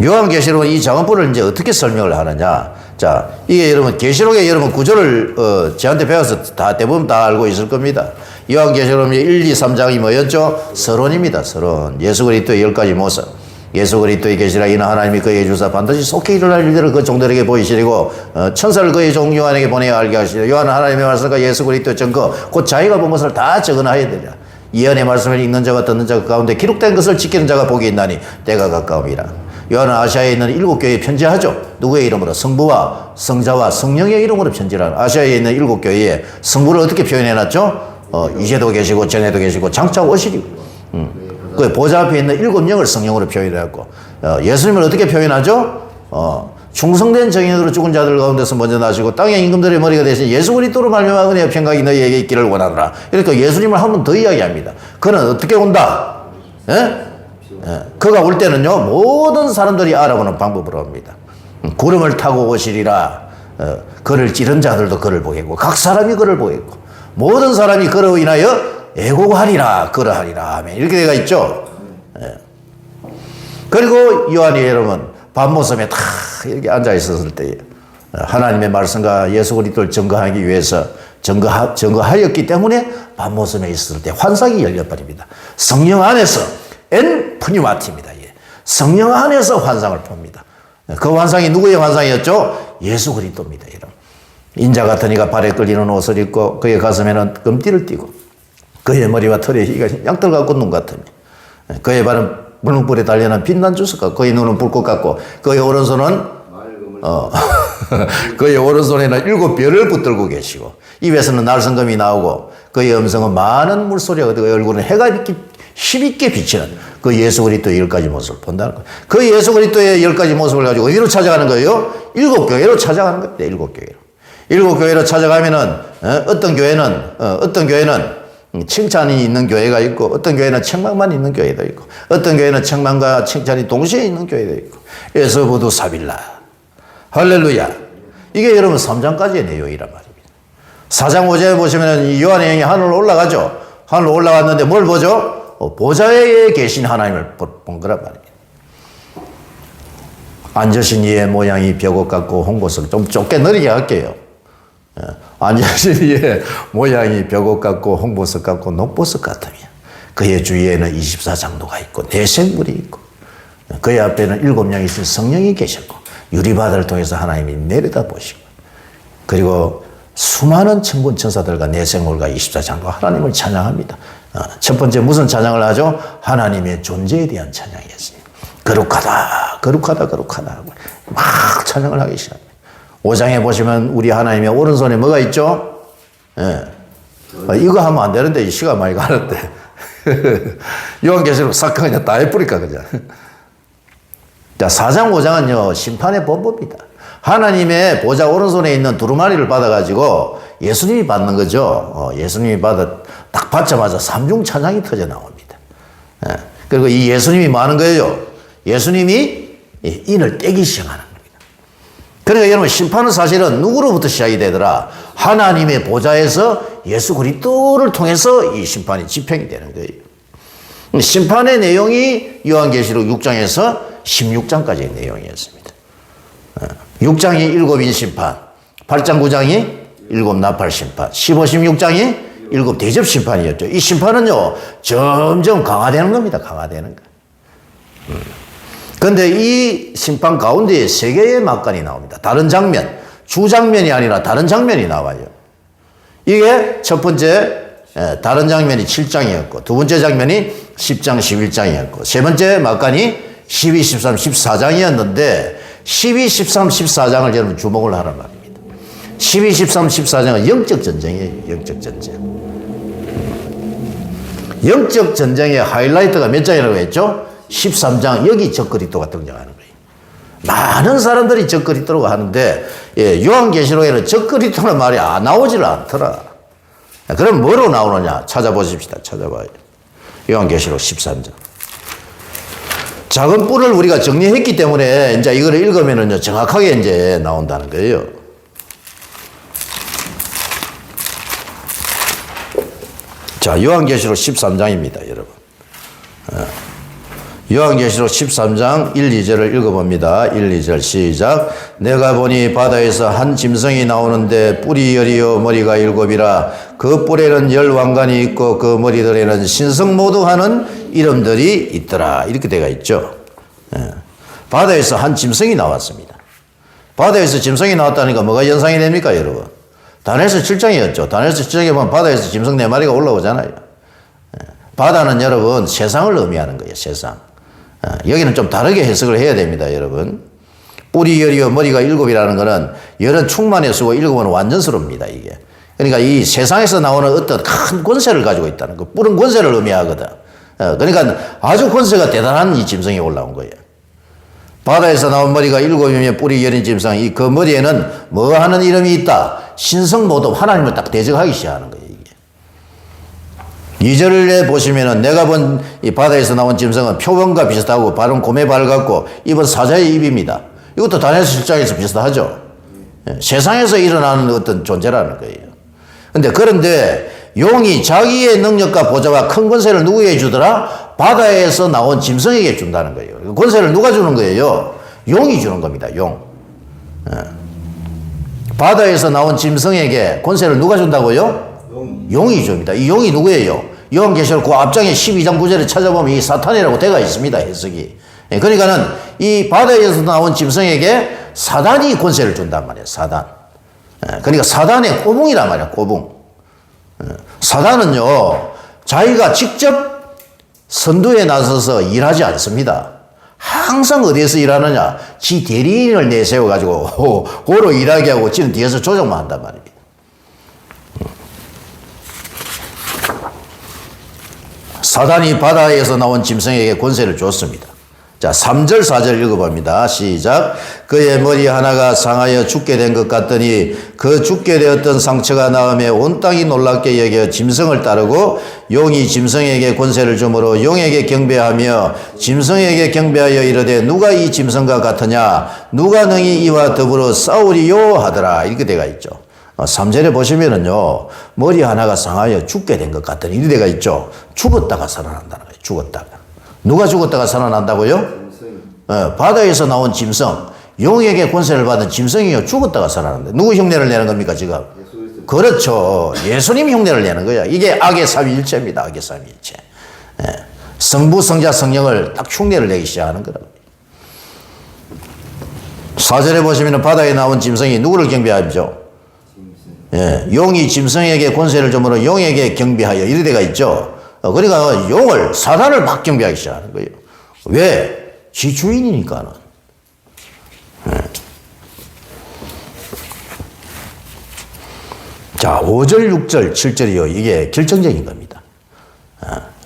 요한계시록은 이 작은 뿔을 이제 어떻게 설명을 하느냐. 자, 이게 여러분 계시록에 여러분 구조를 저한테 배워서 대부분 다 알고 있을 겁니다. 요한계시록 1, 2, 3장이 뭐였죠? 서론입니다. 서론. 예수 그리스도의 10가지 모습. 예수 그리스도의 계시라 이는 하나님이 그에게 주사 반드시 속히 일어날 일들을 그 종들에게 보이시리고 천사를 그의 종 요한에게 보내어 알게 하시리라. 요한은 하나님의 말씀과 예수 그리스도의 증거 곧 자기가 본 것을 다 적어놔야 되리라. 예언의 말씀을 읽는 자가 듣는 자 가운데 기록된 것을 지키는 자가 복이 있나니 때가 가까움이라. 요한은 아시아에 있는 7교회에 편지하죠. 누구의 이름으로? 성부와 성자와 성령의 이름으로 편지를 하는. 아시아에 있는 7교회에 성부를 어떻게 표현해놨죠? 이제도 계시고 전에도 계시고 장차 오시리고. 그 보좌 앞에 있는 7영을 성령으로 표현해갖고 예수님을 어떻게 표현하죠? 충성된 정인으로 죽은 자들 가운데서 먼저 나시고 땅의 임금들의 머리가 되신 예수 그리스도로 말미암아 은혜의 평강이 너희에게 있기를 원하노라. 이렇게 예수님을 한 번 더 이야기합니다. 그는 어떻게 온다? 그가 올 때는요 모든 사람들이 알아보는 방법으로 옵니다. 구름을 타고 오시리라. 그를 찌른 자들도 그를 보겠고 각 사람이 그를 보겠고 모든 사람이 그로 인하여 애곡하리라 그러하리라 아멘. 이렇게 되어 있죠. 그리고 요한이 여러분 밤모섬에 다 이렇게 앉아 있었을 때 하나님의 말씀과 예수 그리스도를 증거하기 위해서 증거하였기 때문에 밤모섬에 있을 때 환상이 열려버립니다. 성령 안에서 엔 프니마티입니다. 성령 안에서 환상을 봅니다. 그 환상이 누구의 환상이었죠? 예수 그리스도입니다. 여러분. 인자 같은 이가 발에 끌리는 옷을 입고 그의 가슴에는 금띠를 띠고 그의 머리와 털에 희가 양털 같고 눈 같으며 그의 발은 물렁불에 달려는 빛난 주석 같고 그의 눈은 불꽃 같고 그의 오른손은 그의 오른손에는 7별을 붙들고 계시고 입에서는 날성금이 나오고 그의 음성은 많은 물소리가 그의 얼굴은 해가 힘있게 비치는 그 예수 그리스도의 10가지 모습을 본다는 거예요. 그 예수 그리스도의 10가지 모습을 가지고 어디로 찾아가는 거예요? 7교회로 찾아가는 겁니다. 7교회로. 7교회로 찾아가면은 어떤 교회는 칭찬이 있는 교회가 있고 어떤 교회는 책망만 있는 교회도 있고 어떤 교회는 책망과 칭찬이 동시에 있는 교회도 있고 에서부두 사빌라 할렐루야. 이게 여러분 3장까지의 내용이란 말입니다. 4장 5절에 보시면 요한의 영이 하늘로 올라가죠. 하늘로 올라갔는데 뭘 보죠? 보좌에 계신 하나님을 본 거란 말입니다. 앉으신 이의 모양이 벽옥 같고 홍보석 좀 좁게 느리게 할게요. 앉으신 이의 모양이 벽옥 같고 홍보석 같고 녹보석 같으며 그의 주위에는 24장로가 있고 내생물이 있고 그의 앞에는 7명이 있는 성령이 계셨고 유리바다를 통해서 하나님이 내려다보시고 그리고 수많은 천군 천사들과 내생물과 24장로 하나님을 찬양합니다. 첫 번째 무슨 찬양을 하죠? 하나님의 존재에 대한 찬양이었습니다. 거룩하다 거룩하다 거룩하다 하고 막 찬양을 하기 시작합니다. 5장에 보시면 우리 하나님의 오른손에 뭐가 있죠? 이거 하면 안 되는데 시간 많이 가는데 요한계시록 사건 그냥 다 해버릴까 그냥. 자, 4장 5장은요 심판의 본보입니다. 하나님의 보좌 오른손에 있는 두루마리를 받아가지고 예수님이 받는 거죠. 예수님이 딱 받자마자 삼중 찬양이 터져 나옵니다. 그리고 이 예수님이 뭐 하는 거예요? 예수님이 인을 떼기 시작하는 겁니다. 그러니까 여러분 심판은 사실은 누구로부터 시작이 되더라? 하나님의 보좌에서 예수 그리스도를 통해서 이 심판이 집행이 되는 거예요. 심판의 내용이 요한계시록 6장에서 16장까지의 내용이었습니다. 6장이 7인 심판, 8장 9장이 7 나팔 심판, 15, 16장이 7 대접 심판이었죠. 이 심판은요 점점 강화되는 겁니다. 강화되는 거. 그런데 이 심판 가운데에 3개의 막간이 나옵니다. 다른 장면, 주장면이 아니라 다른 장면이 나와요. 이게 첫 번째 다른 장면이 7장이었고 두 번째 장면이 10장, 11장이었고 세 번째 막간이 12, 13, 14장이었는데 12, 13, 14장을 여러분 주목을 하란 말입니다. 12, 13, 14장은 영적 전쟁이에요. 영적 전쟁. 영적 전쟁의 하이라이트가 몇 장이라고 했죠? 13장 여기 적그리스도가 등장하는 거예요. 많은 사람들이 적그리스도라고 하는데 요한계시록에는 적그리스도는 말이 나오질 않더라. 그럼 뭐로 나오느냐 찾아보십시다. 찾아봐요. 요한계시록 13장. 작은 뿔을 우리가 정리했기 때문에 이제 이거를 읽으면은요 정확하게 이제 나온다는 거예요. 자, 요한계시록 13장입니다, 여러분. 요한계시록 13장 1, 2절을 읽어봅니다. 1, 2절 시작. 내가 보니 바다에서 한 짐승이 나오는데 뿔이 열이요 머리가 일곱이라. 그 뿔에는 열 왕관이 있고 그 머리들에는 신성모독하는 이름들이 있더라. 이렇게 되어 있죠. 바다에서 한 짐승이 나왔습니다. 바다에서 짐승이 나왔다니까 뭐가 연상이 됩니까, 여러분? 다니엘서 7장이었죠. 다니엘서 7장에 보면 바다에서 짐승 4마리가 올라오잖아요. 바다는 여러분 세상을 의미하는 거예요. 세상. 여기는 좀 다르게 해석을 해야 됩니다, 여러분. 뿔이 열이요 머리가 일곱이라는 것은 열은 충만해 쓰고 일곱은 완전스럽니다, 이게. 그러니까 이 세상에서 나오는 어떤 큰 권세를 가지고 있다는 거. 뿔은 권세를 의미하거든. 그러니까 아주 권세가 대단한 이 짐승이 올라온 거예요. 바다에서 나온 머리가 일곱이며 뿔이 열인 짐승, 그 머리에는 뭐 하는 이름이 있다? 신성모독, 하나님을 딱 대적하기 시작하는 거예요. 2절에 보시면은 내가 본 이 바다에서 나온 짐승은 표범과 비슷하고 발은 곰에 발 같고 입은 사자의 입입니다. 이것도 다니엘서 7장에서 비슷하죠. 세상에서 일어나는 어떤 존재라는 거예요. 그런데 용이 자기의 능력과 보좌와 큰 권세를 누구에게 주더라? 바다에서 나온 짐승에게 준다는 거예요. 권세를 누가 주는 거예요? 용이 주는 겁니다. 용. 바다에서 나온 짐승에게 권세를 누가 준다고요? 용이 줍니다. 이 용이 누구예요? 요한계시록 그 앞장에 12장 9절에 찾아보면 이 사탄이라고 되어 있습니다. 해석이. 그러니까는 이 바다에서 나온 짐승에게 사단이 권세를 준단 말이에요. 사단. 그러니까 사단의 꼬붕이란 말이에요. 꼬붕. 사단은요, 자기가 직접 선두에 나서서 일하지 않습니다. 항상 어디에서 일하느냐? 지 대리인을 내세워가지고 고로 일하게 하고 지는 뒤에서 조정만 한단 말이에요. 사단이 바다에서 나온 짐승에게 권세를 줬습니다. 자, 3절, 4절 읽어봅니다. 시작. 그의 머리 하나가 상하여 죽게 된 것 같더니 그 죽게 되었던 상처가 나음에 온 땅이 놀랍게 여겨 짐승을 따르고 용이 짐승에게 권세를 주므로 용에게 경배하며 짐승에게 경배하여 이르되 누가 이 짐승과 같으냐? 누가 능히 이와 더불어 싸우리요? 하더라. 이렇게 되어 있죠. 3절에 보시면은요, 머리 하나가 상하여 죽게 된 것 같더니 이렇게 되어 있죠. 죽었다가 살아난다는 거예요. 죽었다가. 누가 죽었다가 살아난다고요? 바다에서 나온 짐승, 용에게 권세를 받은 짐승이요, 죽었다가 살아난다. 누구 흉내를 내는 겁니까, 지금? 그렇죠. 예수님 흉내를 내는 거야. 이게 악의 삼위일체입니다. 악의 삼위일체. 성부, 성자, 성령을 딱 흉내를 내기 시작하는 거라고. 4절에 보시면 바다에 나온 짐승이 누구를 경배하죠? 용이 짐승에게 권세를 주므로 용에게 경배하여 이런 데가 있죠. 그러니까 용을, 사단을 막 경배하기 시작하는 거예요. 왜? 지 주인이니까는. 자, 5절, 6절, 7절이요. 이게 결정적인 겁니다.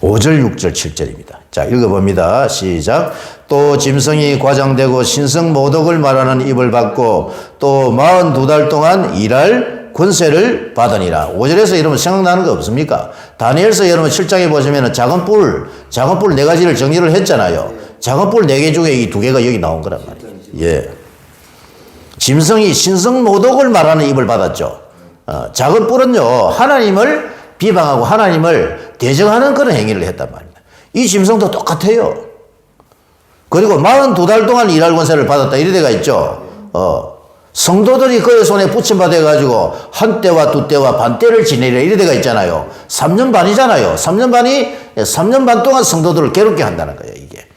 5절, 6절, 7절입니다. 자, 읽어봅니다. 시작. 또 짐승이 과장되고 신성모독을 말하는 입을 받고 또 42달 동안 일할 권세를 받으니라. 5절에서 여러분 생각나는 거 없습니까? 다니엘서 여러분 7장에 보시면 작은 뿔 4가지를 정리를 했잖아요. 작은 뿔 4개 중에 이 2개가 여기 나온 거란 말이에요. 예. 짐승이 신성모독을 말하는 입을 받았죠. 작은 뿔은요, 하나님을 비방하고 하나님을 대적하는 그런 행위를 했단 말입니다. 이 짐승도 똑같아요. 그리고 42달 동안 일할 권세를 받았다. 이런 데가 있죠. 성도들이 그의 손에 붙임받아가지고 한 때와 두 때와 반 때를 지내려 이런 데가 있잖아요. 3년 반이잖아요. 3년 반 동안 성도들을 괴롭게 한다는 거예요, 이게.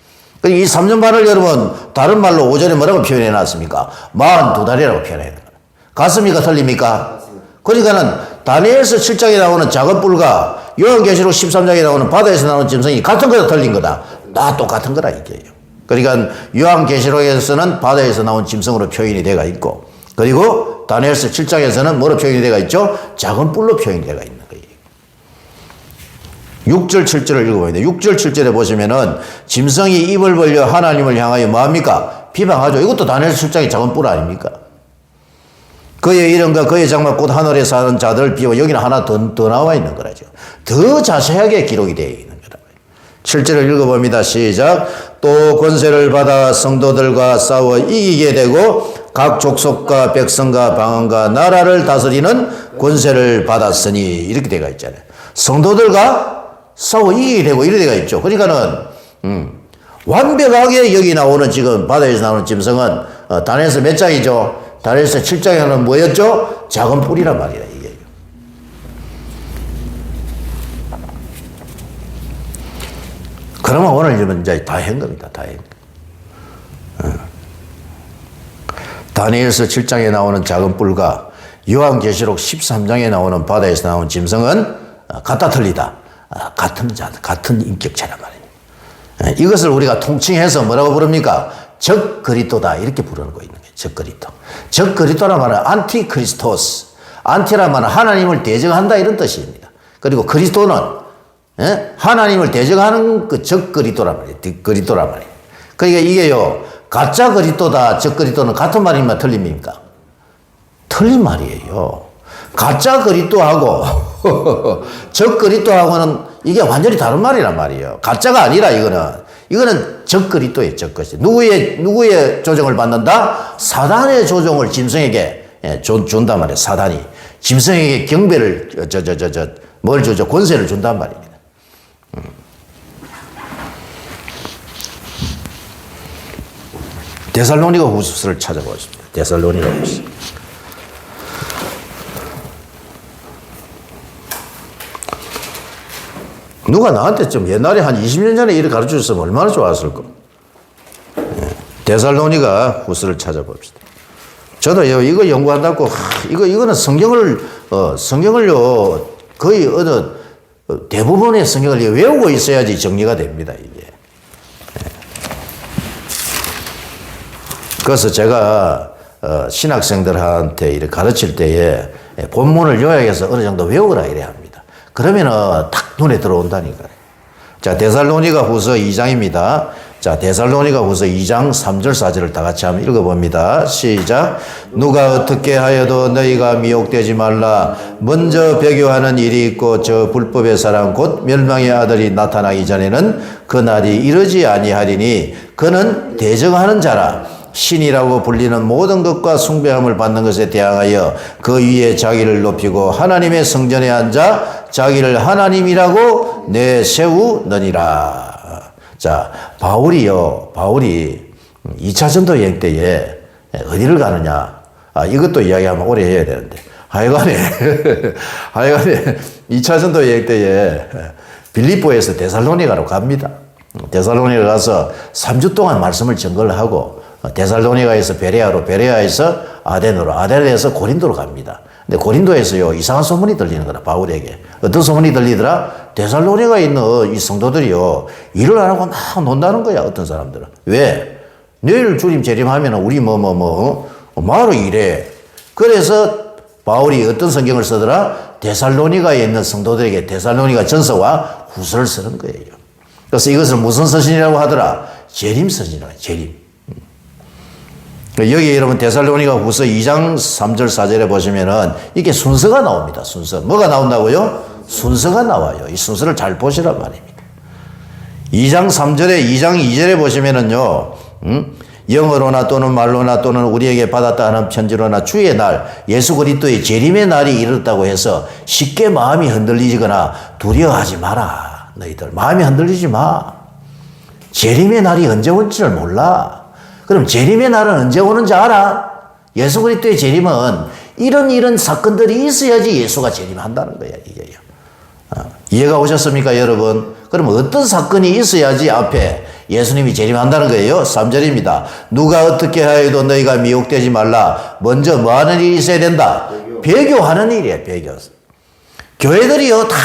이 3년 반을 여러분, 다른 말로 5절에 뭐라고 표현해 놨습니까? 42달이라고 표현해 놨어요. 같습니까? 틀립니까? 그러니까는 다니엘서 7장에 나오는 작은 뿔과 요한계시록 13장에 나오는 바다에서 나오는 짐승이 같은 거다, 틀린 거다? 다 똑같은 거라, 이게요. 그러니까 요한계시록에서는 바다에서 나온 짐승으로 표현이 되어 있고, 그리고 다니엘서 7장에서는 뭐로 표현이 되어 있죠? 작은 뿔로 표현이 되어 있는 거예요. 6절, 7절을 읽어봅니다. 6절, 7절에 보시면은 짐승이 입을 벌려 하나님을 향하여 뭐합니까? 비방하죠. 이것도 다니엘서 7장의 작은 뿔 아닙니까? 그의 이름과 그의 장막 곧 하늘에 사는 자들을 비워, 여기는 하나 더 나와 있는 거라죠. 더 자세하게 기록이 되어 있는 거라고요. 7절을 읽어봅니다. 시작. 또 권세를 받아 성도들과 싸워 이기게 되고 각 족속과 백성과 방언과 나라를 다스리는 권세를 받았으니, 이렇게 되어 있잖아요. 성도들과 싸워 이기게 되고 이런 데가 있죠. 그러니까는 완벽하게 여기 나오는 지금 바다에서 나오는 짐승은 다니엘서 몇 장이죠? 다니엘서 7장에는 뭐였죠? 작은 뿔이란 말이야 이게. 그러면 오늘 이제 다 한 겁니다. 다 한 거. 다니엘서 7장에 나오는 작은 뿔과 요한계시록 13장에 나오는 바다에서 나오는 짐승은 같다 틀리다. 같은 자, 같은 인격체란 말이에요. 이것을 우리가 통칭해서 뭐라고 부릅니까? 적그리스도다 이렇게 부르는 거 있는 거예요. 적그리스도. 적그리스도란 말은 안티크리스토스. 안티란 말은 하나님을 대적한다 이런 뜻입니다. 그리고 그리스도는 하나님을 대적하는 그 적그리스도란 말이에요. 그리스도란 말이에요. 그러니까 이게요. 가짜 그리스도다 적그리스도는 같은 말입니까? 틀립니까? 틀린 말이에요. 가짜 그리스도하고 적그리스도하고는 이게 완전히 다른 말이란 말이에요. 가짜가 아니라 이거는 적그리스도예요. 적그리스도. 누구의 조정을 받는다? 사단의 조정을 짐승에게 준단 말이에요. 사단이 짐승에게 경배를 뭘 주죠? 권세를 준단 말입니다. 데살로니가 후서를 찾아보겠습니다. 데살로니가 후서. 누가 나한테 좀 옛날에 한 20년 전에 이렇게 가르쳐 줬으면 얼마나 좋았을까. 데살로니가 후서를 찾아봅시다. 저도 이거 연구한다고, 이거는 성경을요, 거의 대부분의 성경을 외우고 있어야지 정리가 됩니다, 이게. 그래서 제가 신학생들한테 이렇게 가르칠 때에 본문을 요약해서 어느 정도 외우라 이래야 합니다. 그러면은 딱 눈에 들어온다니까요. 자, 데살로니가 후서 2장입니다. 자, 데살로니가 후서 2장 3절 4절을 다 같이 한번 읽어봅니다. 시작. 누가 어떻게 하여도 너희가 미혹되지 말라. 먼저 배교하는 일이 있고 저 불법의 사람 곧 멸망의 아들이 나타나기 전에는 그 날이 이르지 아니하리니 그는 대적하는 자라. 신이라고 불리는 모든 것과 숭배함을 받는 것에 대항하여 그 위에 자기를 높이고 하나님의 성전에 앉아 자기를 하나님이라고 내세우느니라. 자, 바울이 2차 전도 여행 때에 어디를 가느냐. 이것도 이야기하면 오래 해야 되는데. 하여간에 2차 전도 여행 때에 빌립보에서 데살로니가로 갑니다. 데살로니가 가서 3주 동안 말씀을 전거를 하고 데살로니가에서 베레아로, 베레아에서 아덴으로, 아덴에서 고린도로 갑니다. 근데 고린도에서요, 이상한 소문이 들리는 거라, 바울에게. 어떤 소문이 들리더라? 데살로니가에 있는 이 성도들이요, 일을 안 하고 막 논다는 거야, 어떤 사람들은. 왜? 내일 주님 재림하면 우리 뭐로 일해. 그래서 바울이 어떤 성경을 쓰더라? 데살로니가에 있는 성도들에게 데살로니가 전서와 후서를 쓰는 거예요. 그래서 이것을 무슨 서신이라고 하더라? 재림 서신이라고 해요, 재림. 여기 여러분 데살로니가 후서 2장 3절 4절에 보시면은 이게 순서가 나옵니다. 순서. 뭐가 나온다고요? 순서가 나와요. 이 순서를 잘 보시란 말입니다. 2장 3절에 2장 2절에 보시면은요. 영어로나 또는 말로나 또는 우리에게 받았다 하는 편지로나 주의 날 예수 그리스도의 재림의 날이 이르렀다고 해서 쉽게 마음이 흔들리거나 두려워하지 마라. 너희들 마음이 흔들리지 마. 재림의 날이 언제 올지를 몰라. 그럼 재림의 날은 언제 오는지 알아? 예수 그리스도의 재림은 이런 사건들이 있어야지 예수가 재림한다는 거야, 이게요. 이해가 오셨습니까, 여러분? 그럼 어떤 사건이 있어야지 앞에 예수님이 재림한다는 거예요? 3절입니다. 누가 어떻게 하여도 너희가 미혹되지 말라. 먼저 뭐 하는 일이 있어야 된다? 배교하는 일이에요, 배교. 교회들이요, 다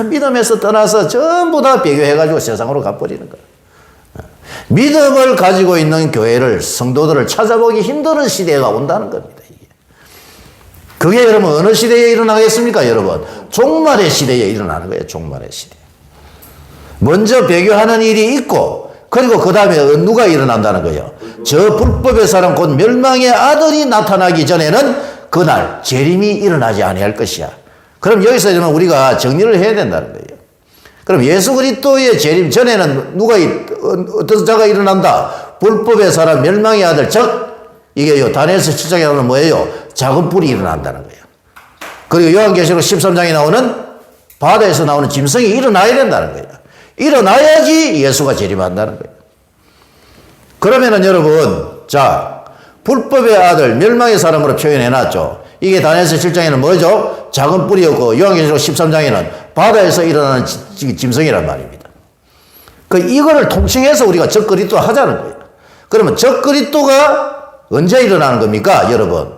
믿음에서 떠나서 전부 다 배교해가지고 세상으로 가버리는 거야. 믿음을 가지고 있는 교회를, 성도들을 찾아보기 힘든 시대가 온다는 겁니다. 이게. 그게 여러분 어느 시대에 일어나겠습니까, 여러분? 종말의 시대에 일어나는 거예요, 종말의 시대. 먼저 배교하는 일이 있고, 그리고 그 다음에 누가 일어난다는 거예요? 저 불법의 사람 곧 멸망의 아들이 나타나기 전에는 그날 재림이 일어나지 아니할 것이야. 그럼 여기서 우리가 정리를 해야 된다는 거예요. 그럼 예수 그리스도의 재림 전에는 어떤 자가 일어난다? 불법의 사람, 멸망의 아들, 즉 이게요, 다니엘서 7장에 나오는 뭐예요? 작은 뿔이 일어난다는 거예요. 그리고 요한계시록 13장에 나오는 바다에서 나오는 짐승이 일어나야 된다는 거예요. 일어나야지 예수가 재림한다는 거예요. 그러면은 여러분, 자, 불법의 아들, 멸망의 사람으로 표현해놨죠. 이게 다니엘서 7장에는 뭐죠? 작은 뿌리였고, 요한계시록 13장에는 바다에서 일어나는 짐승이란 말입니다. 이거를 통칭해서 우리가 적그리스도 하자는 거예요. 그러면 적그리스도가 언제 일어나는 겁니까, 여러분?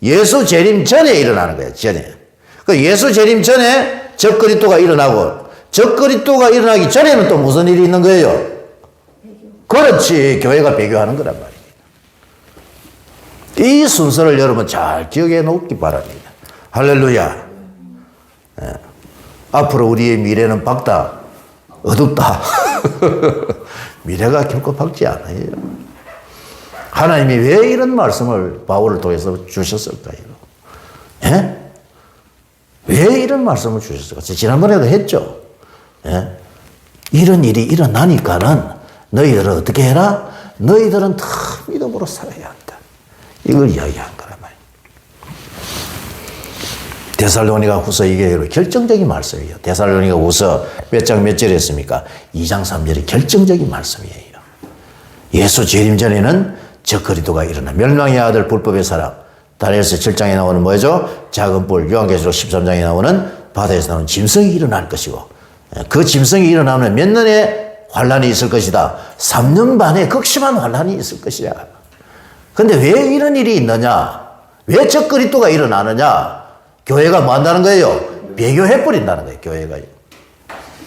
예수 재림 전에 일어나는 거예요, 전에. 예수 재림 전에 적그리스도가 일어나고, 적그리스도가 일어나기 전에는 또 무슨 일이 있는 거예요? 그렇지, 교회가 배교하는 거란 말입니다. 이 순서를 여러분 잘 기억해 놓기 바랍니다. 할렐루야. 예. 앞으로 우리의 미래는 밝다, 어둡다. 미래가 결코 밝지 않아요. 하나님이 왜 이런 말씀을 바울을 통해서 주셨을까요? 예? 왜 이런 말씀을 주셨을까? 지난번에도 했죠. 예? 이런 일이 일어나니까는 너희들은 어떻게 해라? 너희들은 다 믿음으로 살아야 한다. 이걸 이야기한 거란 말이에요. 데살로니가 후서 이게 결정적인 말씀이에요. 데살로니가 후서 몇 장 몇 절에 했습니까? 2장 3절이 결정적인 말씀이에요. 예수 재림 전에는 적그리스도가 일어나 멸망의 아들 불법의 사람, 다니엘서 7장에 나오는 뭐죠? 작은 뿔, 요한계시록 13장에 나오는 바다에서 나오는 짐승이 일어날 것이고, 그 짐승이 일어나면 몇 년의 환란이 있을 것이다. 3년 반의 극심한 환란이 있을 것이야. 근데 왜 이런 일이 있느냐? 왜 적그리스도가 일어나느냐? 교회가 뭐 한다는 거예요? 배교해버린다는 거예요, 교회가.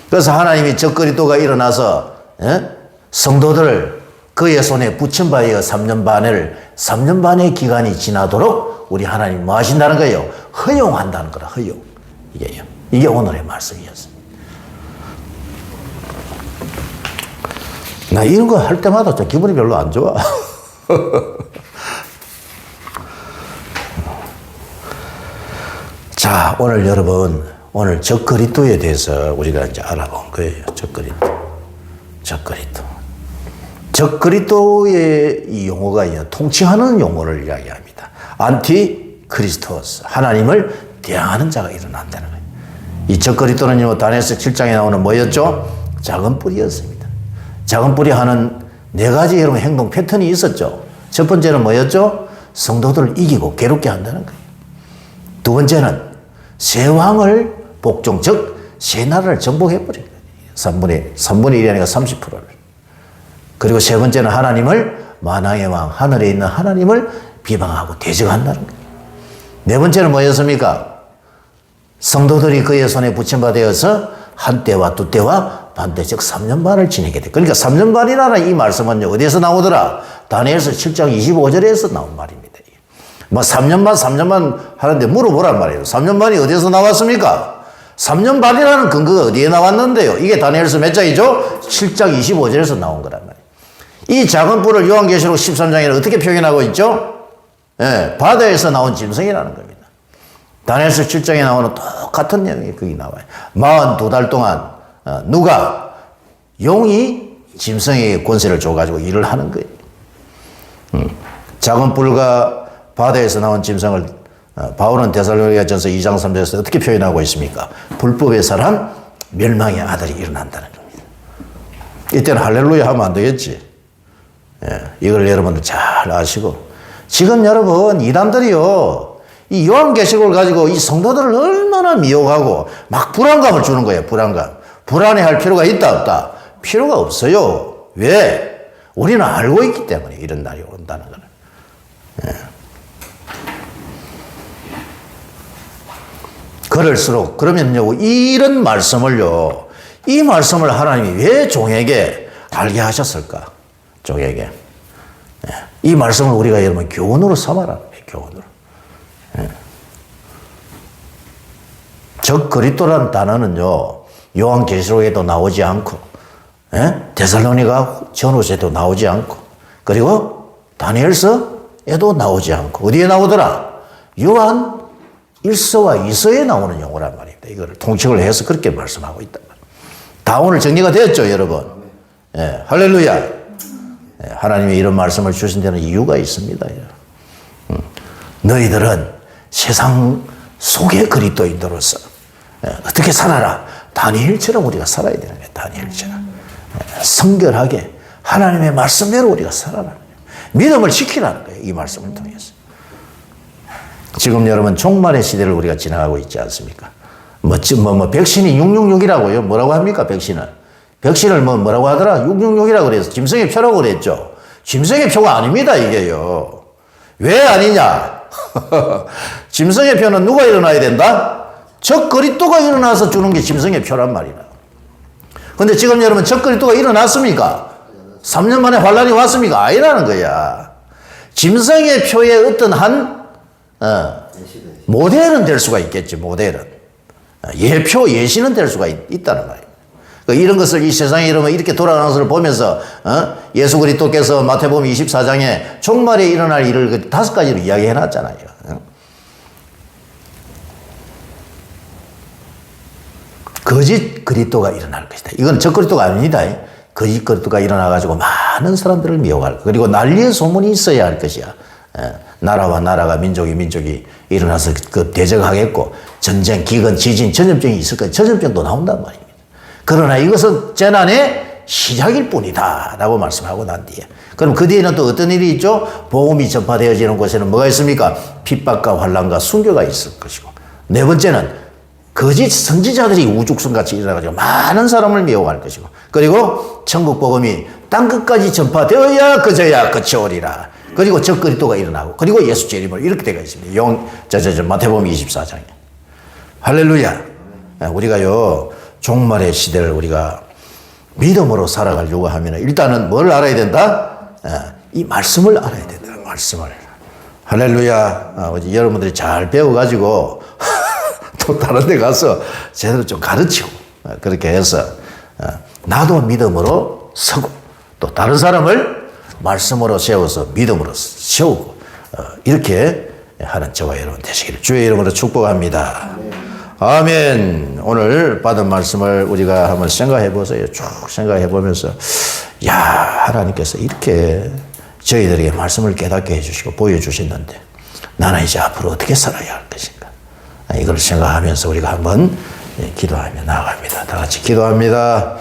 그래서 하나님이 적그리스도가 일어나서 성도들을 그의 손에 붙인 바에 3년 반의 기간이 지나도록 우리 하나님 뭐 하신다는 거예요? 허용한다는 거라, 허용. 이게 오늘의 말씀이었습니다. 나 이런 거 할 때마다 좀 기분이 별로 안 좋아. 자, 오늘 여러분, 오늘 적그리스도에 대해서 우리가 이제 알아본 거예요. 적그리스도. 적그리스도의 이 용어가 통칭하는 용어를 이야기합니다. 안티크리스토스, 하나님을 대항하는 자가 일어난다는 거예요. 이 적그리스도는 다니엘서 7장에 나오는 뭐였죠? 작은 뿔이었습니다. 작은 뿔이 하는 네 가지 여러분 행동 패턴이 있었죠. 첫 번째는 뭐였죠? 성도들을 이기고 괴롭게 한다는 거예요. 두 번째는 세 왕을 복종, 즉 세 나라를 정복해버린 거예요. 3분의 1이 아니라 30%를. 그리고 세 번째는 하나님을, 만왕의 왕, 하늘에 있는 하나님을 비방하고 대적한다는 거예요. 네 번째는 뭐였습니까? 성도들이 그의 손에 붙임 바 되어서 한 때와 두 때와 반대, 즉 3년 반을 지내게 돼. 그러니까 3년 반이라는 이 말씀은 어디에서 나오더라? 다니엘서 7장 25절에서 나온 말입니다. 뭐 3년 반 하는데 물어보란 말이에요. 3년 반이 어디에서 나왔습니까? 3년 반이라는 근거가 어디에 나왔는데요? 이게 다니엘서 몇 장이죠? 7장 25절에서 나온 거란 말이에요. 이 작은 뿔을 요한계시록 13장에는 어떻게 표현하고 있죠? 예, 바다에서 나온 짐승이라는 겁니다. 다니엘서 7장에 나오는 똑같은 내용이 거기 나와요. 42달 동안 누가? 용이 짐승에게 권세를 줘가지고 일을 하는 거예요. 작은 뿔과 바다에서 나온 짐승을 바울은 데살로니가전서 2장 3절에서 어떻게 표현하고 있습니까? 불법의 사람, 멸망의 아들이 일어난다는 겁니다. 이때는 할렐루야 하면 안 되겠지. 예, 이걸 여러분들 잘 아시고, 지금 여러분 이단들이요, 이 요한계시록을 가지고 이 성도들을 얼마나 미혹하고 막 불안감을 주는 거예요. 불안해할 필요가 있다 없다? 필요가 없어요. 왜? 우리는 알고 있기 때문에 이런 날이 온다는 거는. 예. 그럴수록, 그러면요, 이런 말씀을요, 이 말씀을 하나님이 왜 종에게 알게 하셨을까? 종에게. 예. 이 말씀을 우리가 여러분 교훈으로 삼아라. 교훈으로. 예. 적그리스도라는 단어는요, 요한계시록에도 나오지 않고, 예? 데살로니가 전후서에도 나오지 않고, 그리고 다니엘서에도 나오지 않고, 어디에 나오더라? 요한 1서와 2서에 나오는 용어란 말입니다. 이거를 통칭을 해서 그렇게 말씀하고 있단 말이에요. 다 오늘 정리가 되었죠, 여러분? 예, 할렐루야. 예, 하나님이 이런 말씀을 주신 데는 이유가 있습니다. 너희들은 세상 속의 그리스도인으로서 어떻게 살아라? 다니엘처럼 우리가 살아야 되는 거예요. 다니엘처럼. 성결하게 하나님의 말씀대로 우리가 살아라는 거예요. 믿음을 지키라는 거예요. 이 말씀을 통해서. 지금 여러분 종말의 시대를 우리가 지나가고 있지 않습니까? 백신이 666이라고요. 뭐라고 합니까? 백신을 뭐라고 하더라? 666이라고 그래서 짐승의 표라고 그랬죠. 짐승의 표가 아닙니다, 이게요. 왜 아니냐? 짐승의 표는 누가 일어나야 된다? 적 그리스도가 일어나서 주는 게 짐승의 표란 말이라. 근데 지금 여러분 적 그리스도가 일어났습니까? 3년 만에 환란이 왔습니까? 아니라는 거야. 짐승의 표의 어떤 한 모델은 될 수가 있겠지. 모델은 예표, 예시는 될 수가 있다는 말이에요. 이런 것을 이 세상에 이렇게 돌아가는 것을 보면서 예수 그리스도께서 마태복음 24장에 종말에 일어날 일을 5가지로 이야기해 놨잖아요. 거짓 그리스도가 일어날 것이다. 이건 적 그리스도가 아닙니다. 거짓 그리스도가 일어나가지고 많은 사람들을 미혹할 것. 그리고 난리의 소문이 있어야 할 것이야. 나라와 나라가 민족이 일어나서 그 대적하겠고 전쟁, 기근, 지진, 전염병이 있을 거예요. 전염병도 나온단 말입니다. 그러나 이것은 재난의 시작일 뿐이다 라고 말씀하고 난 뒤에 그럼 그 뒤에는 또 어떤 일이 있죠? 복음이 전파되어지는 곳에는 뭐가 있습니까? 핍박과 환난과 순교가 있을 것이고 네 번째는 거짓 선지자들이 우죽순같이 일어나가지고 많은 사람을 미혹할 것이고 그리고 천국 복음이 땅끝까지 전파되어야 그저야 끝이 오리라. 그리고 적 그리스도가 일어나고 그리고 예수 재림을 이렇게 되어 있습니다. 마태복음 24장에. 할렐루야. 우리가요 종말의 시대를 우리가 믿음으로 살아가려고 하면 일단은 뭘 알아야 된다? 이 말씀을 알아야 된다. 말씀을. 할렐루야. 여러분들이 잘 배워가지고 또 다른 데 가서 제대로 좀 가르치고 그렇게 해서 나도 믿음으로 서고 또 다른 사람을 말씀으로 세워서 믿음으로 세우고 이렇게 하는 저와 여러분 되시기를 주의 이름으로 축복합니다. 아멘. 오늘 받은 말씀을 우리가 한번 생각해 보세요. 쭉 생각해 보면서 야 하나님께서 이렇게 저희들에게 말씀을 깨닫게 해주시고 보여주셨는데 나는 이제 앞으로 어떻게 살아야 할 것인가 이걸 생각하면서 우리가 한번 기도하며 나아갑니다. 다 같이 기도합니다.